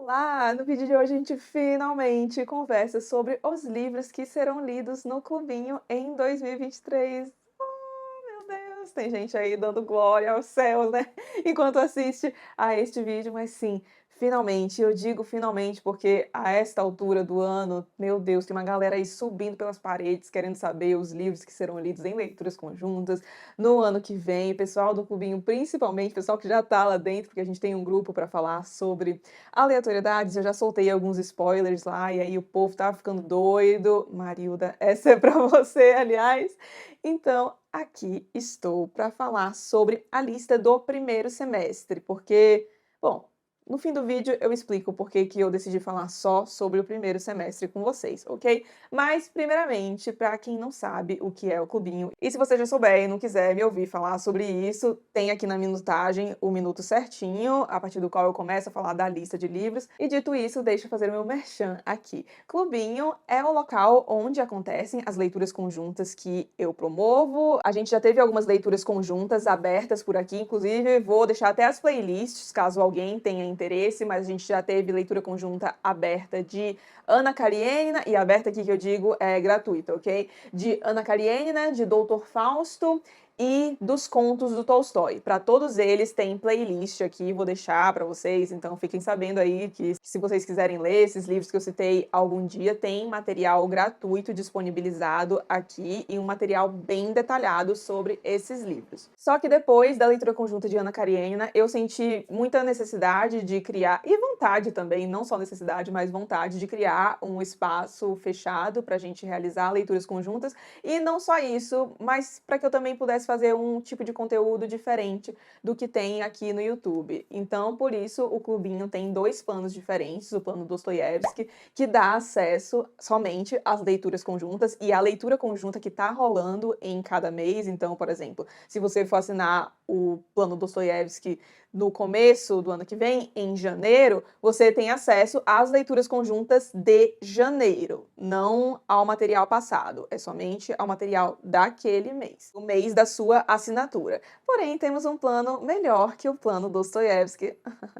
Olá! No vídeo de hoje a gente finalmente conversa sobre os livros que serão lidos no Clubinho em 2023. Meu Deus, tem gente aí dando glória aos céus, né, enquanto assiste a este vídeo, mas sim, finalmente, eu digo finalmente porque a esta altura do ano, meu Deus, tem uma galera aí subindo pelas paredes querendo saber os livros que serão lidos em leituras conjuntas no ano que vem. O pessoal do clubinho, principalmente, o pessoal que já tá lá dentro, porque a gente tem um grupo para falar sobre aleatoriedades, eu já soltei alguns spoilers lá e aí o povo tava ficando doido. Marilda, essa é para você, aliás. Então, aqui estou para falar sobre a lista do primeiro semestre, porque, bom, no fim do vídeo eu explico por que que eu decidi falar só sobre o primeiro semestre com vocês, ok? Mas, primeiramente, para quem não sabe o que é o Clubinho, e se você já souber e não quiser me ouvir falar sobre isso, tem aqui na minutagem o minuto certinho, a partir do qual eu começo a falar da lista de livros. E dito isso, deixa eu fazer o meu merchan aqui. Clubinho é o local onde acontecem as leituras conjuntas que eu promovo. A gente já teve algumas leituras conjuntas abertas por aqui, inclusive vou deixar até as playlists, caso alguém tenha interesse, mas a gente já teve leitura conjunta aberta de Ana Karenina, e aberta aqui que eu digo é gratuita, ok? De Ana Karenina, de Doutor Fausto e dos contos do Tolstói. Para todos eles tem playlist aqui, vou deixar para vocês, então fiquem sabendo aí que se vocês quiserem ler esses livros que eu citei algum dia, tem material gratuito disponibilizado aqui e um material bem detalhado sobre esses livros. Só que depois da leitura conjunta de Ana Karenina, eu senti muita necessidade de criar, e vontade também, não só necessidade, mas vontade de criar um espaço fechado para a gente realizar leituras conjuntas, e não só isso, mas para que eu também pudesse fazer um tipo de conteúdo diferente do que tem aqui no YouTube. Então, por isso, o Clubinho tem dois planos diferentes, o plano Dostoiévski, que dá acesso somente às leituras conjuntas e à leitura conjunta que está rolando em cada mês. Então, por exemplo, se você for assinar o plano Dostoiévski no começo do ano que vem, em janeiro, você tem acesso às leituras conjuntas de janeiro, não ao material passado, é somente ao material daquele mês, o mês da sua assinatura. Porém, temos um plano melhor que o plano Dostoiévski,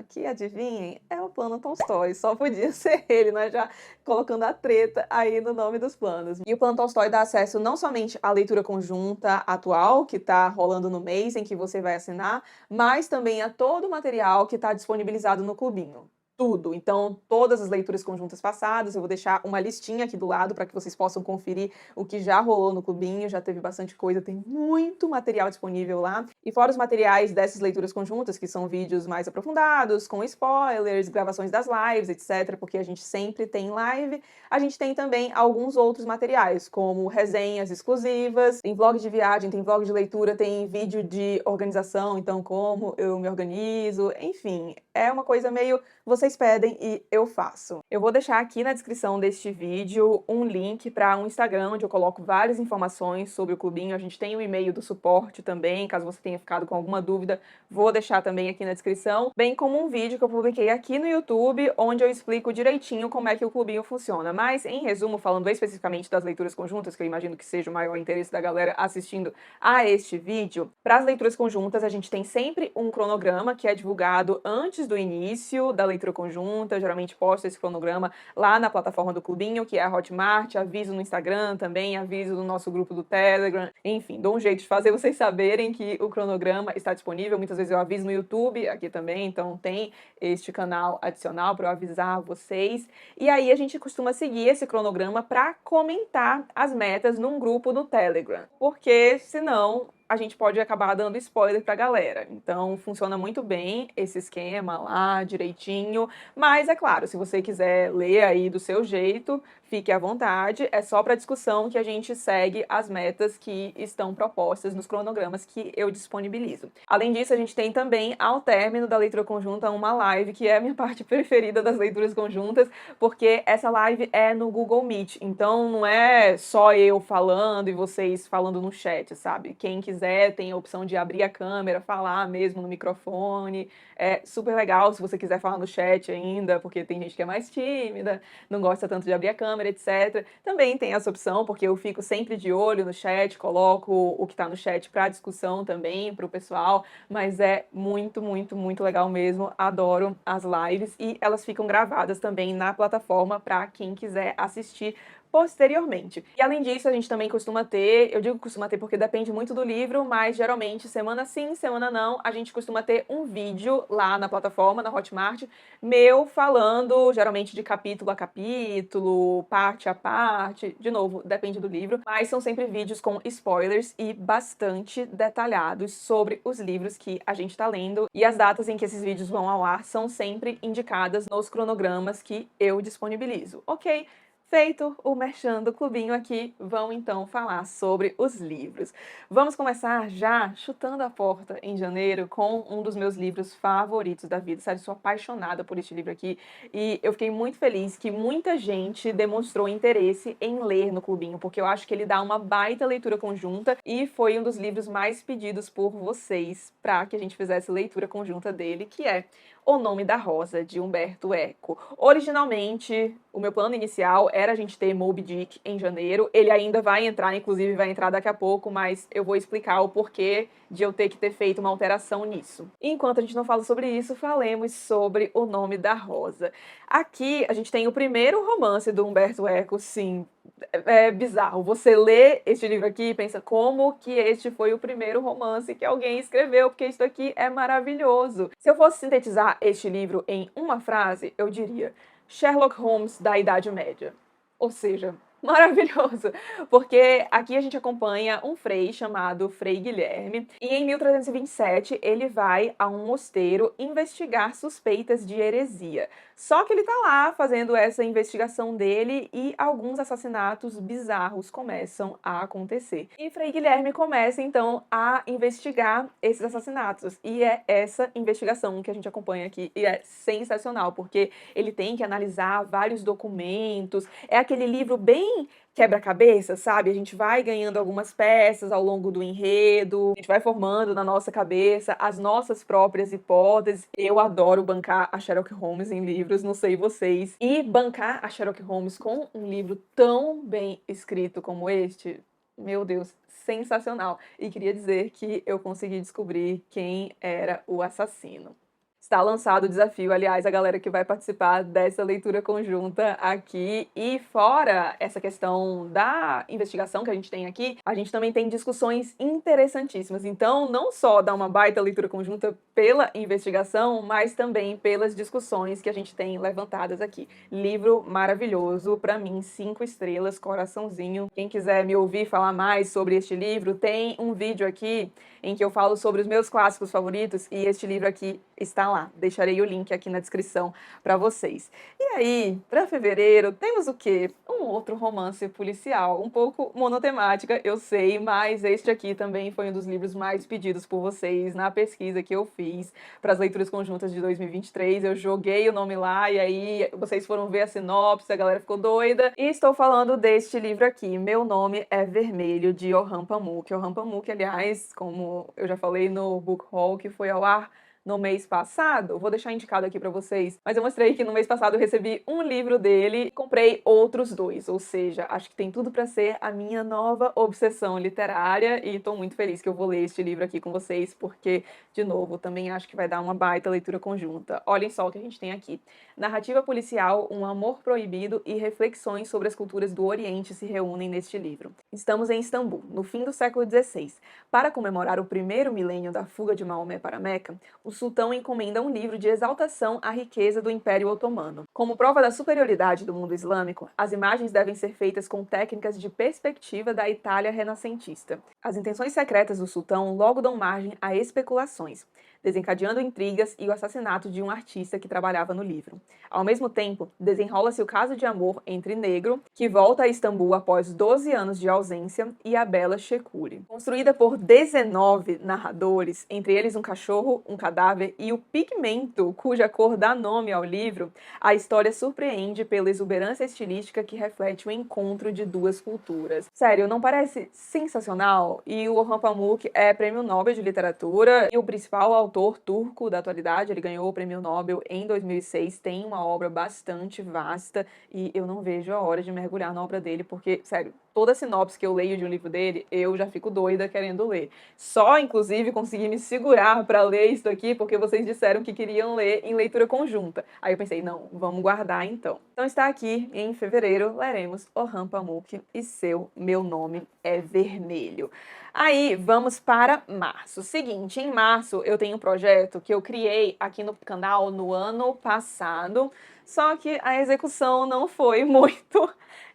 que adivinhem, é o plano Tolstói, só podia ser ele, nós já colocando a treta aí no nome dos planos. E o plano Tolstói dá acesso não somente à leitura conjunta atual, que está rolando no mês em que você vai assinar, mas também a todo o material que está disponibilizado no Clubinho. Tudo. Então, todas as leituras conjuntas passadas, eu vou deixar uma listinha aqui do lado para que vocês possam conferir o que já rolou no Clubinho, já teve bastante coisa, tem muito material disponível lá. E fora os materiais dessas leituras conjuntas, que são vídeos mais aprofundados, com spoilers, gravações das lives, etc., porque a gente sempre tem live, a gente tem também alguns outros materiais, como resenhas exclusivas, tem vlog de viagem, tem vlog de leitura, tem vídeo de organização, então como eu me organizo, enfim, é uma coisa meio vocês pedem e eu faço. Eu vou deixar aqui na descrição deste vídeo um link para um Instagram, onde eu coloco várias informações sobre o Clubinho. A gente tem o e-mail do suporte também, caso você tenha ficado com alguma dúvida, vou deixar também aqui na descrição, bem como um vídeo que eu publiquei aqui no YouTube, onde eu explico direitinho como é que o Clubinho funciona. Mas, em resumo, falando especificamente das leituras conjuntas, que eu imagino que seja o maior interesse da galera assistindo a este vídeo, para as leituras conjuntas a gente tem sempre um cronograma que é divulgado antes do início da leitura conjunta, eu geralmente posto esse cronograma lá na plataforma do Clubinho, que é a Hotmart, aviso no Instagram também, aviso no nosso grupo do Telegram, enfim, dou um jeito de fazer vocês saberem que o cronograma está disponível, muitas vezes eu aviso no YouTube aqui também, então tem este canal adicional para eu avisar vocês, e aí a gente costuma seguir esse cronograma para comentar as metas num grupo do Telegram, porque senão a gente pode acabar dando spoiler pra galera. Então, funciona muito bem esse esquema lá, direitinho. Mas, é claro, se você quiser ler aí do seu jeito, fique à vontade. É só para discussão que a gente segue as metas que estão propostas nos cronogramas que eu disponibilizo. Além disso, a gente tem também, ao término da leitura conjunta, uma live, que é a minha parte preferida das leituras conjuntas, porque essa live é no Google Meet. Então, não é só eu falando e vocês falando no chat, sabe? Quem quiser quiser, tem a opção de abrir a câmera, falar mesmo no microfone. É super legal se você quiser falar no chat ainda, porque tem gente que é mais tímida, não gosta tanto de abrir a câmera, etc. Também tem essa opção, porque eu fico sempre de olho no chat, coloco o que está no chat para discussão também, para o pessoal, mas é muito, muito, muito legal mesmo. Adoro as lives e elas ficam gravadas também na plataforma para quem quiser assistir posteriormente. E além disso, a gente também costuma ter, eu digo costuma ter porque depende muito do livro, mas geralmente semana sim, semana não, a gente costuma ter um vídeo lá na plataforma, na Hotmart, meu falando geralmente de capítulo a capítulo, parte a parte, de novo, depende do livro, mas são sempre vídeos com spoilers e bastante detalhados sobre os livros que a gente tá lendo, e as datas em que esses vídeos vão ao ar são sempre indicadas nos cronogramas que eu disponibilizo, ok? Feito o merchan do clubinho aqui, vamos então falar sobre os livros. Vamos começar já chutando a porta em janeiro com um dos meus livros favoritos da vida. Sério, sou apaixonada por este livro aqui e eu fiquei muito feliz que muita gente demonstrou interesse em ler no clubinho, porque eu acho que ele dá uma baita leitura conjunta e foi um dos livros mais pedidos por vocês para que a gente fizesse leitura conjunta dele, que é O Nome da Rosa, de Umberto Eco. Originalmente, o meu plano inicial era a gente ter Moby Dick em janeiro. Ele ainda vai entrar, inclusive vai entrar daqui a pouco, mas eu vou explicar o porquê de eu ter que ter feito uma alteração nisso. Enquanto a gente não fala sobre isso, falemos sobre O Nome da Rosa. Aqui a gente tem o primeiro romance do Umberto Eco, sim. É bizarro. Você lê este livro aqui e pensa como que este foi o primeiro romance que alguém escreveu, porque isso aqui é maravilhoso. Se eu fosse sintetizar este livro em uma frase, eu diria Sherlock Holmes da Idade Média. Ou seja, maravilhoso, porque aqui a gente acompanha um frei chamado Frei Guilherme e em 1327 ele vai a um mosteiro investigar suspeitas de heresia. Só que ele tá lá fazendo essa investigação dele e alguns assassinatos bizarros começam a acontecer. E Frei Guilherme começa então a investigar esses assassinatos e é essa investigação que a gente acompanha aqui e é sensacional, porque ele tem que analisar vários documentos, é aquele livro bem quebra-cabeça, sabe? A gente vai ganhando algumas peças ao longo do enredo, a gente vai formando na nossa cabeça as nossas próprias hipóteses. Eu adoro bancar a Sherlock Holmes em livros, não sei vocês. E bancar a Sherlock Holmes com um livro tão bem escrito como este, meu Deus, sensacional. E queria dizer que eu consegui descobrir quem era o assassino. Está lançado o desafio, aliás, a galera que vai participar dessa leitura conjunta aqui. E fora essa questão da investigação que a gente tem aqui, a gente também tem discussões interessantíssimas. Então, não só dá uma baita leitura conjunta pela investigação, mas também pelas discussões que a gente tem levantadas aqui. Livro maravilhoso, para mim, 5 estrelas, coraçãozinho. Quem quiser me ouvir falar mais sobre este livro, tem um vídeo aqui em que eu falo sobre os meus clássicos favoritos e este livro aqui está lá. Deixarei o link aqui na descrição para vocês. E aí, para fevereiro, temos o quê? Um outro romance policial, um pouco monotemática, eu sei, mas este aqui também foi um dos livros mais pedidos por vocês na pesquisa que eu fiz para as leituras conjuntas de 2023. Eu joguei o nome lá e aí vocês foram ver a sinopse, a galera ficou doida. E estou falando deste livro aqui, Meu Nome é Vermelho, de Orhan Pamuk. Orhan Pamuk, aliás, como eu já falei no Book Haul, que foi ao ar no mês passado, vou deixar indicado aqui para vocês, mas eu mostrei que no mês passado eu recebi um livro dele e comprei outros 2, ou seja, acho que tem tudo para ser a minha nova obsessão literária e tô muito feliz que eu vou ler este livro aqui com vocês, porque, de novo, também acho que vai dar uma baita leitura conjunta. Olhem só o que a gente tem aqui. Narrativa policial, um amor proibido e reflexões sobre as culturas do Oriente se reúnem neste livro. Estamos em Istambul, no fim do século XVI. Para comemorar o primeiro milênio da fuga de Maomé para Meca, o sultão encomenda um livro de exaltação à riqueza do Império Otomano. Como prova da superioridade do mundo islâmico, as imagens devem ser feitas com técnicas de perspectiva da Itália renascentista. As intenções secretas do sultão logo dão margem a especulações. desencadeando intrigas e o assassinato de um artista que trabalhava no livro. Ao mesmo tempo, desenrola-se o caso de amor entre Negro, que volta a Istambul após 12 anos de ausência, e a Bela Shekuri. Construída por 19 narradores, entre eles um cachorro, um cadáver e o pigmento, cuja cor dá nome ao livro, a história surpreende pela exuberância estilística que reflete o encontro de duas culturas. Sério, não parece sensacional? E o Orhan Pamuk é prêmio Nobel de Literatura e o principal autor turco da atualidade. Ele ganhou o prêmio Nobel em 2006, tem uma obra bastante vasta e eu não vejo a hora de mergulhar na obra dele, porque, sério, toda sinopse que eu leio de um livro dele, eu já fico doida querendo ler. Só, inclusive, consegui me segurar para ler isso aqui, porque vocês disseram que queriam ler em leitura conjunta. Aí eu pensei, não, vamos guardar então. Então está aqui, em fevereiro, leremos Orhan Pamuk e seu Meu Nome é Vermelho. Aí, vamos para março. Seguinte, em março eu tenho um projeto que eu criei aqui no canal no ano passado, só que a execução não foi muito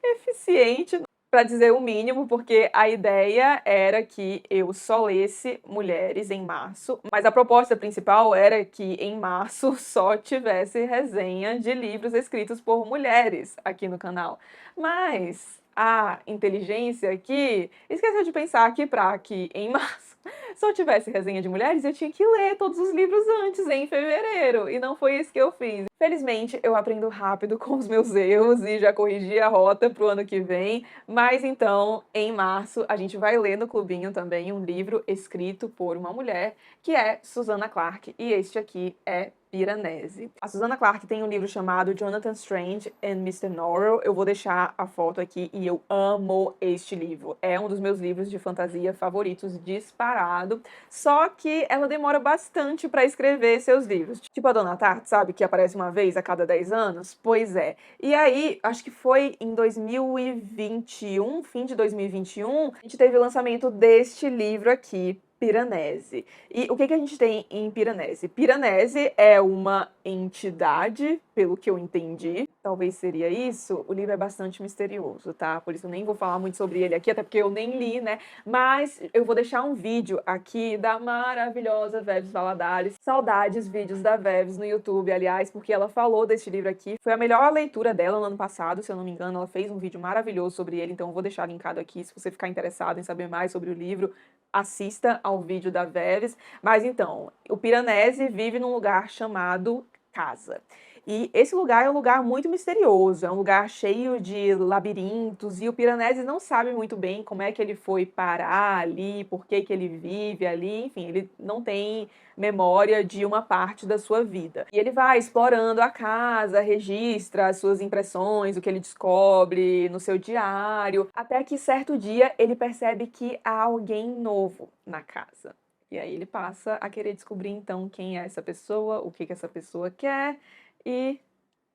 eficiente, para dizer o mínimo, porque a ideia era que eu só lesse mulheres em março, mas a proposta principal era que em março só tivesse resenha de livros escritos por mulheres aqui no canal. Mas a inteligência aqui esqueceu de pensar que para que em março só tivesse resenha de mulheres, eu tinha que ler todos os livros antes, em fevereiro, e não foi isso que eu fiz. Felizmente, eu aprendo rápido com os meus erros e já corrigi a rota pro ano que vem, mas então, em março, a gente vai ler no clubinho também um livro escrito por uma mulher, que é Susanna Clarke, e este aqui é Piranesi. A Susanna Clarke tem um livro chamado Jonathan Strange and Mr. Norrell. Eu vou deixar a foto aqui e eu amo este livro. É um dos meus livros de fantasia favoritos disparado, só que ela demora bastante para escrever seus livros. Tipo a Dona Tartt, sabe? Que aparece uma vez a cada 10 anos? Pois é. E aí, acho que foi em 2021, fim de 2021, a gente teve o lançamento deste livro aqui, Piranesi. E o que a gente tem em Piranesi? Piranesi é uma entidade, pelo que eu entendi. Talvez seria isso. O livro é bastante misterioso, tá? Por isso eu nem vou falar muito sobre ele aqui, até porque eu nem li, né? Mas eu vou deixar um vídeo aqui da maravilhosa Vebs Valadares. Saudades vídeos da Vebs no YouTube, aliás, porque ela falou deste livro aqui. Foi a melhor leitura dela no ano passado, se eu não me engano. Ela fez um vídeo maravilhoso sobre ele, então eu vou deixar linkado aqui. Se você ficar interessado em saber mais sobre o livro, assista ao vídeo da Vebs. Mas então, o Piranesi vive num lugar chamado casa. E esse lugar é um lugar muito misterioso, é um lugar cheio de labirintos, e o Piranesi não sabe muito bem como é que ele foi parar ali, por que ele vive ali, enfim, ele não tem memória de uma parte da sua vida. E ele vai explorando a casa, registra as suas impressões, o que ele descobre no seu diário, até que certo dia ele percebe que há alguém novo na casa. E aí ele passa a querer descobrir então quem é essa pessoa, o que essa pessoa quer, e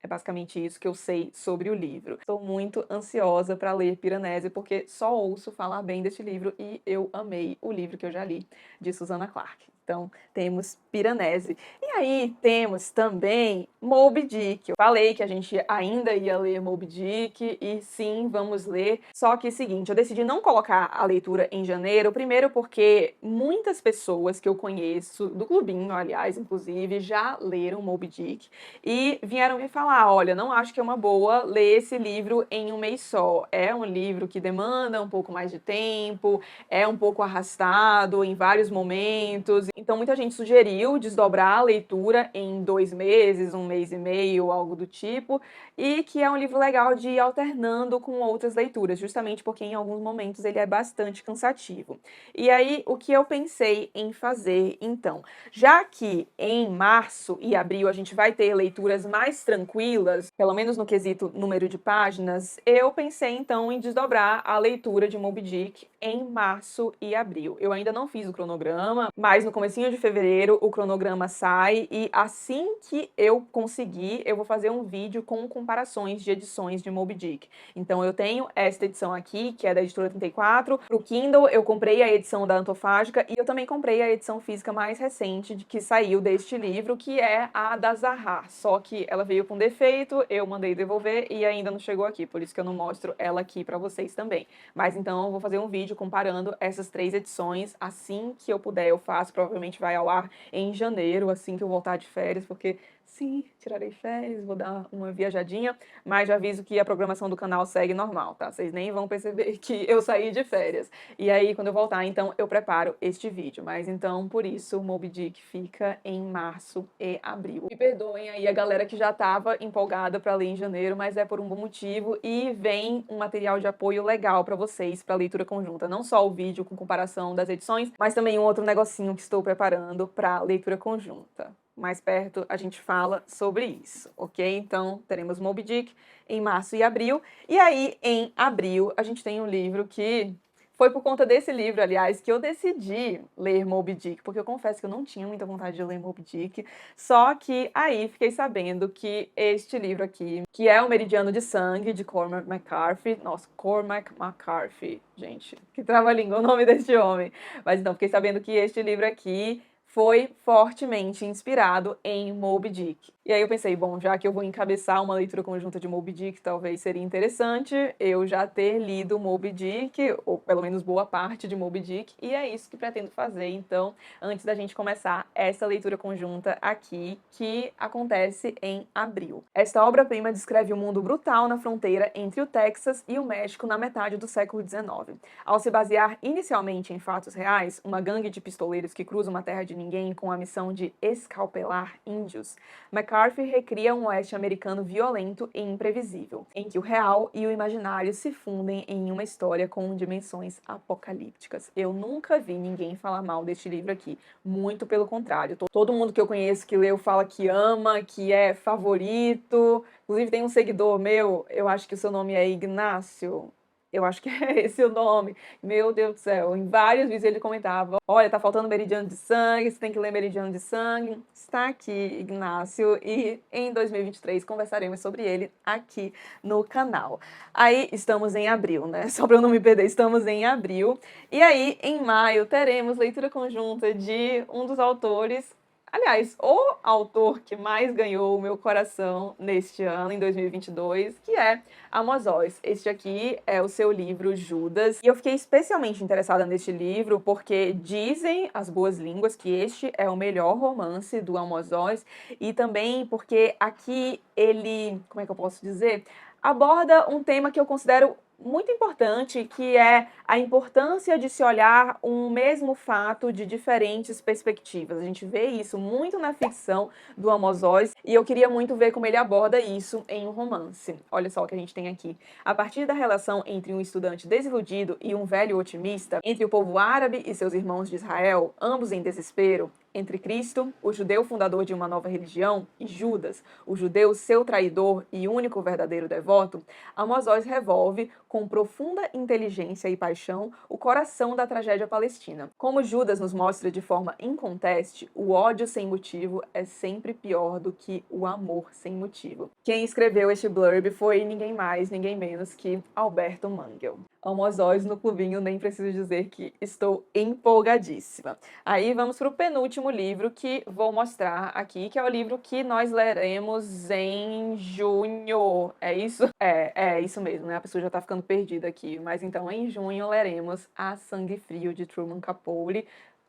é basicamente isso que eu sei sobre o livro. Estou muito ansiosa para ler Piranesi, porque só ouço falar bem deste livro e eu amei o livro que eu já li, de Susanna Clarke. Então, temos Piranesi. E aí, temos também Moby Dick. Eu falei que a gente ainda ia ler Moby Dick, e sim, vamos ler. Só que é o seguinte, eu decidi não colocar a leitura em janeiro, primeiro porque muitas pessoas que eu conheço, do clubinho, aliás, inclusive, já leram Moby Dick, e vieram me falar, olha, não acho que é uma boa ler esse livro em um mês só. É um livro que demanda um pouco mais de tempo, é um pouco arrastado em vários momentos. Então muita gente sugeriu desdobrar a leitura em 2 meses, 1 mês e meio, algo do tipo, e que é um livro legal de ir alternando com outras leituras, justamente porque em alguns momentos ele é bastante cansativo. E aí, o que eu pensei em fazer, então, já que em março e abril a gente vai ter leituras mais tranquilas, pelo menos no quesito número de páginas, eu pensei então em desdobrar a leitura de Moby Dick em março e abril. Eu ainda não fiz o cronograma, mas no comecinho de fevereiro o cronograma sai, e assim que eu conseguir, eu vou fazer um vídeo com comparações de edições de Moby Dick. Então eu tenho esta edição aqui, que é da editora 34. Pro Kindle eu comprei a edição da Antofágica, e eu também comprei a edição física mais recente que saiu deste livro, que é a da Zahar. Só que ela veio com defeito, eu mandei devolver e ainda não chegou aqui, por isso que eu não mostro ela aqui pra vocês também. Mas então eu vou fazer um vídeo comparando essas 3 edições, assim que eu puder eu faço, provavelmente provavelmente vai ao ar em janeiro, assim que eu voltar de férias, porque sim, tirarei férias, vou dar uma viajadinha, mas já aviso que a programação do canal segue normal, tá? Vocês nem vão perceber que eu saí de férias. E aí, quando eu voltar, então, eu preparo este vídeo. Mas então, por isso, o Moby Dick fica em março e abril. Me perdoem aí a galera que já tava empolgada pra ler em janeiro, mas é por um bom motivo e vem um material de apoio legal pra vocês, pra leitura conjunta. Não só o vídeo com comparação das edições, mas também um outro negocinho que estou preparando pra leitura conjunta. Mais perto a gente fala sobre isso, ok? Então, teremos Moby Dick em março e abril. E aí, em abril, a gente tem um livro que foi por conta desse livro, aliás, que eu decidi ler Moby Dick, porque eu confesso que eu não tinha muita vontade de ler Moby Dick, só que aí fiquei sabendo que este livro aqui, que é O Meridiano de Sangue, de Cormac McCarthy, nossa, Cormac McCarthy, gente, que trava-língua o nome deste homem, mas então, fiquei sabendo que este livro aqui foi fortemente inspirado em Moby Dick. E aí eu pensei, bom, já que eu vou encabeçar uma leitura conjunta de Moby Dick, talvez seria interessante eu já ter lido Moby Dick, ou pelo menos boa parte de Moby Dick, e é isso que pretendo fazer, então, antes da gente começar essa leitura conjunta aqui, que acontece em abril. Esta obra-prima descreve um mundo brutal na fronteira entre o Texas e o México na metade do século XIX. Ao se basear inicialmente em fatos reais, uma gangue de pistoleiros que cruza uma terra de ninguém com a missão de escalpelar índios, McCarthy recria um oeste americano violento e imprevisível, em que o real e o imaginário se fundem em uma história com dimensões apocalípticas. Eu nunca vi ninguém falar mal deste livro aqui, muito pelo contrário. Todo mundo que eu conheço que leu fala que ama, que é favorito. Inclusive tem um seguidor meu, eu acho que o seu nome é Ignácio. Eu acho que é esse o nome. Meu Deus do céu. Em vários vídeos ele comentava: olha, tá faltando Meridiano de Sangue, você tem que ler Meridiano de Sangue. Está aqui, Ignácio, e em 2023 conversaremos sobre ele aqui no canal. Aí estamos em abril, né? Só pra eu não me perder, estamos em abril. E aí, em maio, teremos leitura conjunta de um dos autores. Aliás, o autor que mais ganhou o meu coração neste ano, em 2022, que é Amos Oz. Este aqui é o seu livro Judas. E eu fiquei especialmente interessada neste livro porque dizem as boas línguas que este é o melhor romance do Amos Oz e também porque aqui ele, como é que eu posso dizer, aborda um tema que eu considero muito importante, que é a importância de se olhar um mesmo fato de diferentes perspectivas. A gente vê isso muito na ficção do Amos Oz e eu queria muito ver como ele aborda isso em um romance. Olha só o que a gente tem aqui. A partir da relação entre um estudante desiludido e um velho otimista, entre o povo árabe e seus irmãos de Israel, ambos em desespero, entre Cristo, o judeu fundador de uma nova religião, e Judas, o judeu seu traidor e único verdadeiro devoto, Amos Oz revolve, com profunda inteligência e paixão, o coração da tragédia palestina. Como Judas nos mostra de forma inconteste, o ódio sem motivo é sempre pior do que o amor sem motivo. Quem escreveu este blurb foi ninguém mais, ninguém menos que Alberto Mangel. Amos Oz no clubinho, nem preciso dizer que estou empolgadíssima. Aí vamos para o penúltimo livro que vou mostrar aqui, que é o livro que nós leremos em junho. É isso? É isso mesmo, né? A pessoa já tá ficando perdida aqui. Mas então, em junho, leremos A Sangue Frio, de Truman Capote,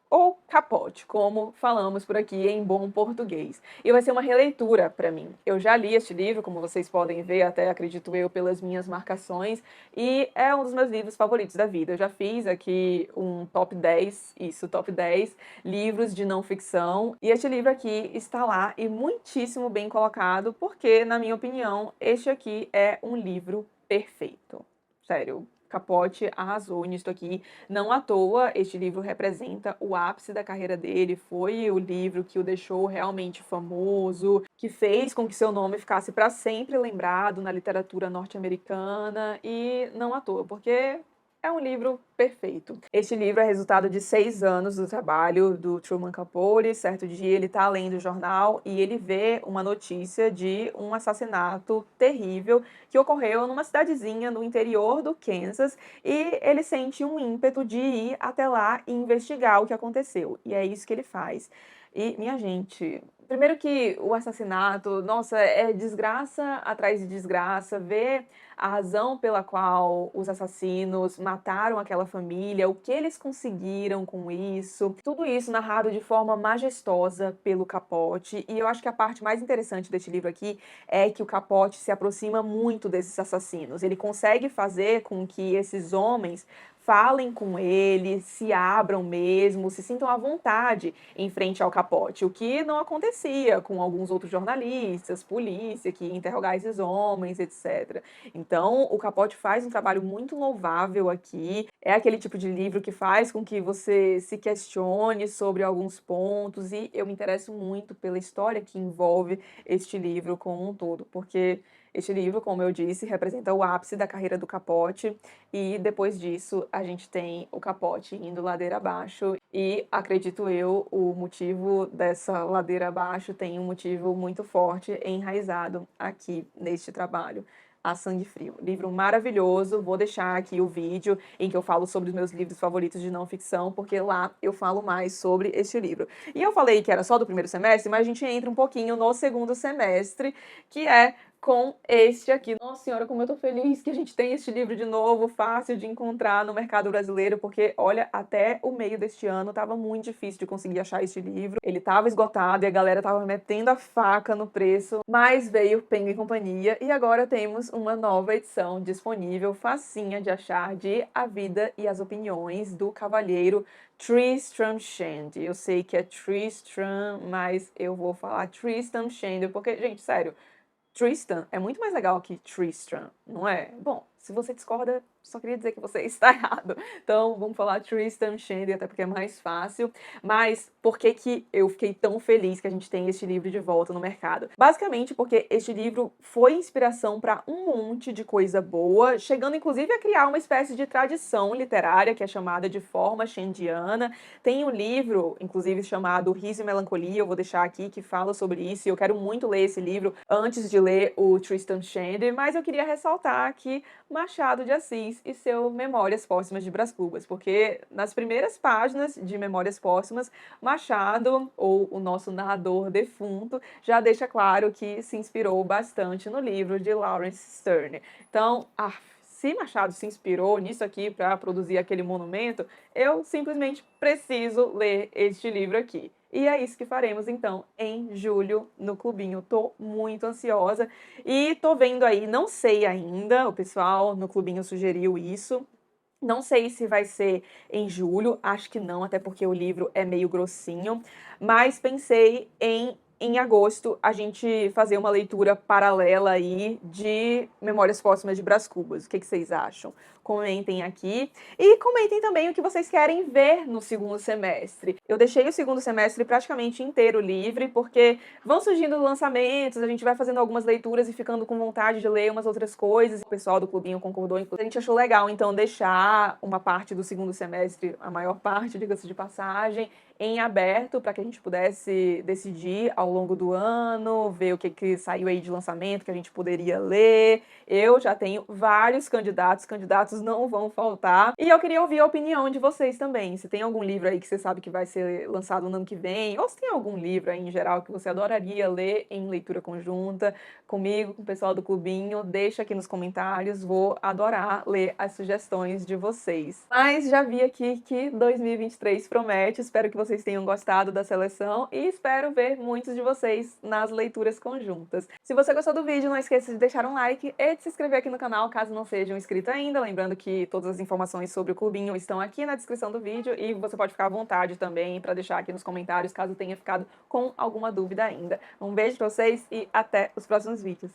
ou Capote, como falamos por aqui em bom português. E vai ser uma releitura para mim. Eu já li este livro, como vocês podem ver, até acredito eu, pelas minhas marcações, e é um dos meus livros favoritos da vida. Eu já fiz aqui um top 10, top 10 livros de não ficção, e este livro aqui está lá e muitíssimo bem colocado, porque, na minha opinião, este aqui é um livro perfeito. Sério. Capote arrasou nisso aqui. Não à toa, este livro representa o ápice da carreira dele, foi o livro que o deixou realmente famoso, que fez com que seu nome ficasse para sempre lembrado na literatura norte-americana, e não à toa, porque é um livro perfeito. Este livro é resultado de 6 anos do trabalho do Truman Capote. Certo dia ele está lendo o jornal e ele vê uma notícia de um assassinato terrível que ocorreu numa cidadezinha no interior do Kansas e ele sente um ímpeto de ir até lá e investigar o que aconteceu. E é isso que ele faz. E, minha gente, Primeiro que o assassinato, nossa, é desgraça atrás de desgraça, ver a razão pela qual os assassinos mataram aquela família, o que eles conseguiram com isso, tudo isso narrado de forma majestosa pelo Capote. E eu acho que a parte mais interessante deste livro aqui é que o Capote se aproxima muito desses assassinos. Ele consegue fazer com que esses homens falem com ele, se abram mesmo, se sintam à vontade em frente ao Capote, o que não acontecia com alguns outros jornalistas, polícia, que ia interrogar esses homens, etc. Então, o Capote faz um trabalho muito louvável aqui. É aquele tipo de livro que faz com que você se questione sobre alguns pontos, e eu me interesso muito pela história que envolve este livro como um todo, porque este livro, como eu disse, representa o ápice da carreira do Capote, e depois disso a gente tem o Capote indo ladeira abaixo, e acredito eu, o motivo dessa ladeira abaixo tem um motivo muito forte enraizado aqui neste trabalho. A Sangue Frio. Livro maravilhoso, vou deixar aqui o vídeo em que eu falo sobre os meus livros favoritos de não ficção, porque lá eu falo mais sobre este livro. E eu falei que era só do primeiro semestre, mas a gente entra um pouquinho no segundo semestre, que é com este aqui. Nossa senhora, como eu tô feliz que a gente tem este livro de novo, fácil de encontrar no mercado brasileiro, porque, olha, até o meio deste ano tava muito difícil de conseguir achar este livro. Ele tava esgotado e a galera tava metendo a faca no preço, mas veio Penguin e Companhia e agora temos uma nova edição disponível, facinha de achar, de A Vida e as Opiniões do Cavalheiro Tristram Shandy. Eu sei que é Tristram, mas eu vou falar Tristram Shandy, porque, gente, sério, Tristan é muito mais legal que Tristram, não é? Bom, se você discorda, só queria dizer que você está errado. Então, vamos falar Tristan Shandy, até porque é mais fácil. Mas por que que eu fiquei tão feliz que a gente tem este livro de volta no mercado? Basicamente porque este livro foi inspiração para um monte de coisa boa, chegando inclusive a criar uma espécie de tradição literária que é chamada de forma shandiana. Tem um livro, inclusive, chamado Riso e Melancolia, eu vou deixar aqui, que fala sobre isso, e eu quero muito ler esse livro antes de ler o Tristan Shandy, mas eu queria ressaltar aqui Machado de Assis e seu Memórias Póstumas de Brás Cubas, porque nas primeiras páginas de Memórias Póstumas, Machado, ou o nosso narrador defunto, já deixa claro que se inspirou bastante no livro de Lawrence Sterne. Então, se Machado se inspirou nisso aqui para produzir aquele monumento, eu simplesmente preciso ler este livro aqui. E é isso que faremos, então, em julho, no Clubinho. Tô muito ansiosa e tô vendo aí, não sei ainda, o pessoal no Clubinho sugeriu isso. Não sei se vai ser em julho, acho que não, até porque o livro é meio grossinho, mas pensei em agosto a gente fazer uma leitura paralela aí de Memórias Póstumas de Brás Cubas. O que vocês acham? Comentem aqui e comentem também o que vocês querem ver no segundo semestre. Eu deixei o segundo semestre praticamente inteiro livre, porque vão surgindo lançamentos, a gente vai fazendo algumas leituras e ficando com vontade de ler umas outras coisas. O pessoal do Clubinho concordou, inclusive. A gente achou legal, então, deixar uma parte do segundo semestre, a maior parte, diga-se de passagem, em aberto, para que a gente pudesse decidir ao longo do ano, ver o que saiu aí de lançamento que a gente poderia ler. Eu já tenho vários candidatos não vão faltar. E eu queria ouvir a opinião de vocês também. Se tem algum livro aí que você sabe que vai ser lançado no ano que vem, ou se tem algum livro aí em geral que você adoraria ler em leitura conjunta, comigo, com o pessoal do Clubinho, deixa aqui nos comentários, vou adorar ler as sugestões de vocês. Mas já vi aqui que 2023 promete, espero que vocês tenham gostado da seleção e espero ver muitos de vocês nas leituras conjuntas. Se você gostou do vídeo, não esqueça de deixar um like e de se inscrever aqui no canal, caso não seja inscrito ainda, lembrando que todas as informações sobre o Clubinho estão aqui na descrição do vídeo e você pode ficar à vontade também para deixar aqui nos comentários, caso tenha ficado com alguma dúvida ainda. Um beijo pra vocês e até os próximos vídeos.